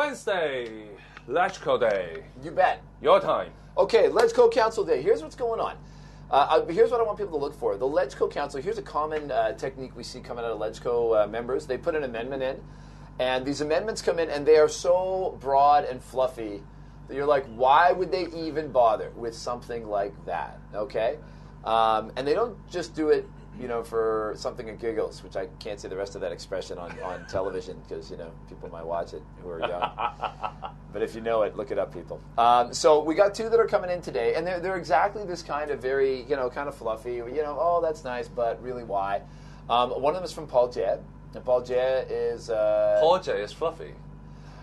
Wednesday, Let's Go Day. You bet. Your time. Okay, Let's Go Council Day. Here's what's going on. Here's what I want people to look for. The Let's Go Council, here's a common technique we see coming out of Let's Go members. They put an amendment in, and these amendments come in, and they are so broad and fluffy that you're like, why would they even bother with something like that, okay? And they don't just do it, for something that giggles, which I can't say the rest of that expression on television because, people might watch it who are young. But if you know it, look it up, people. So we got two that are coming in today, and they're exactly this kind of very, kind of fluffy, oh, that's nice, but really why? One of them is from Paul Jett, and Paul Jett is... Paul Jett is fluffy.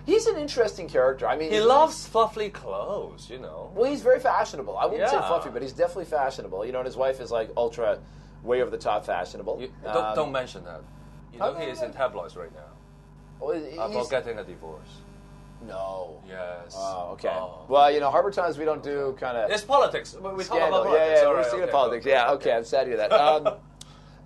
He's an interesting character. I mean, he loves fluffy clothes, Well, he's very fashionable. I wouldn't say Yeah. fluffy, but he's definitely fashionable. And his wife is like ultra, way over the top fashionable. Don't mention that. He is in tabloids right now. Well, About getting a divorce. No. Yes. Oh, okay. Oh. Well, Harbor Times, we don't do kind of... It's politics. We talk about politics. Yeah, All we're right, sticking to okay, politics. okay, Yeah, okay. I'm sad to hear that.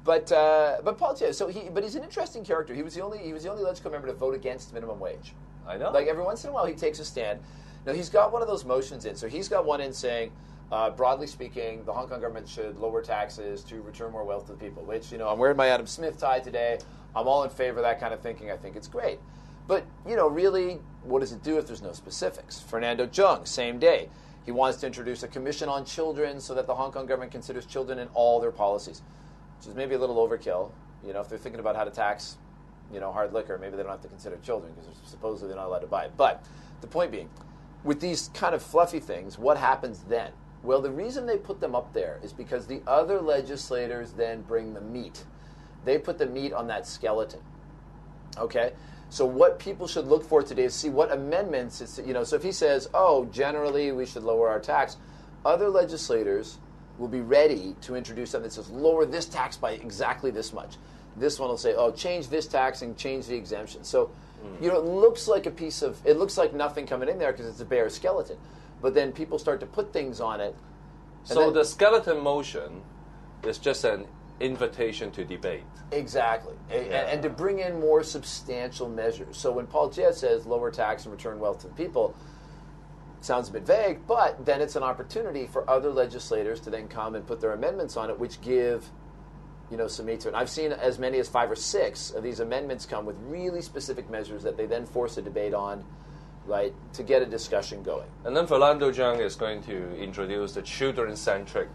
But Paul Jett, but he's an interesting character. He was the only Let's Go member to vote against minimum wage. I know. Like every once in a while, he takes a stand. Now he's got one of those motions in. So he's got one in saying, broadly speaking, the Hong Kong government should lower taxes to return more wealth to the people. Which I'm wearing my Adam Smith tie today. I'm all in favor of that kind of thinking. I think it's great. But really, what does it do if there's no specifics? Fernando Cheung, same day. He wants to introduce a commission on children so that the Hong Kong government considers children in all their policies, which is maybe a little overkill. If they're thinking about how to tax, hard liquor, maybe they don't have to consider children because supposedly they're not allowed to buy it. But the point being, with these kind of fluffy things, what happens then? Well, the reason they put them up there is because the other legislators then bring the meat. They put the meat on that skeleton. Okay? So what people should look for today is see what amendments, so if he says, generally we should lower our tax, other legislators will be ready to introduce something that says lower this tax by exactly this much. This one will say, change this tax and change the exemption. So, it looks like it looks like nothing coming in there because it's a bare skeleton. But then people start to put things on it. So the skeleton motion is just an invitation to debate. Exactly. And to bring in more substantial measures. So when Paul Jett says lower tax and return wealth to the people, sounds a bit vague, but then it's an opportunity for other legislators to then come and put their amendments on it, which give some meat to it. And I've seen as many as 5 or 6 of these amendments come with really specific measures that they then force a debate on, right, to get a discussion going. And then Fernando Cheung is going to introduce the children-centric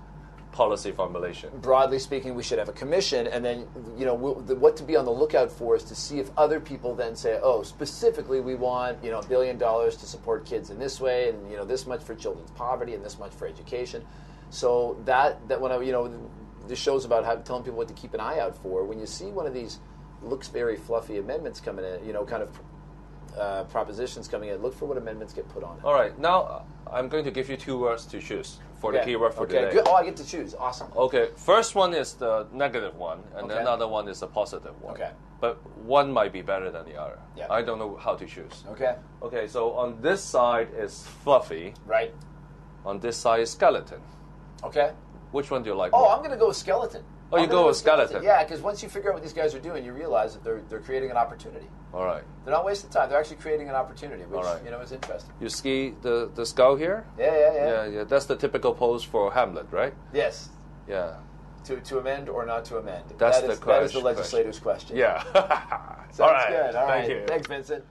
policy formulation. Broadly speaking, we should have a commission, and then, what to be on the lookout for is to see if other people then say, specifically we want, $1 billion to support kids in this way, and, this much for children's poverty, and this much for education. So that when this show's about telling people what to keep an eye out for. When you see one of these looks very fluffy amendments coming in, kind of propositions coming in, look for what amendments get put on it. All right, now I'm going to give you 2 words to choose for the keyword for today. Good. I get to choose. Awesome. Okay, first one is the negative one, and then another one is the positive one. Okay. But one might be better than the other. Yeah. I don't know how to choose. Okay. Okay, so on this side is fluffy. Right. On this side is skeleton. Okay. Which one do you like Oh, more? I'm going to go with skeleton. Oh, you go with skeleton. Yeah, because once you figure out what these guys are doing, you realize that they're creating an opportunity. All right. They're not wasting time. They're actually creating an opportunity, which, All right. is interesting. You see the skull here? Yeah. That's the typical pose for Hamlet, right? Yes. Yeah. To amend or not to amend? That's That is the the legislator's question. Yeah. Sounds All right. good. All right. Thank you. Thanks, Vincent.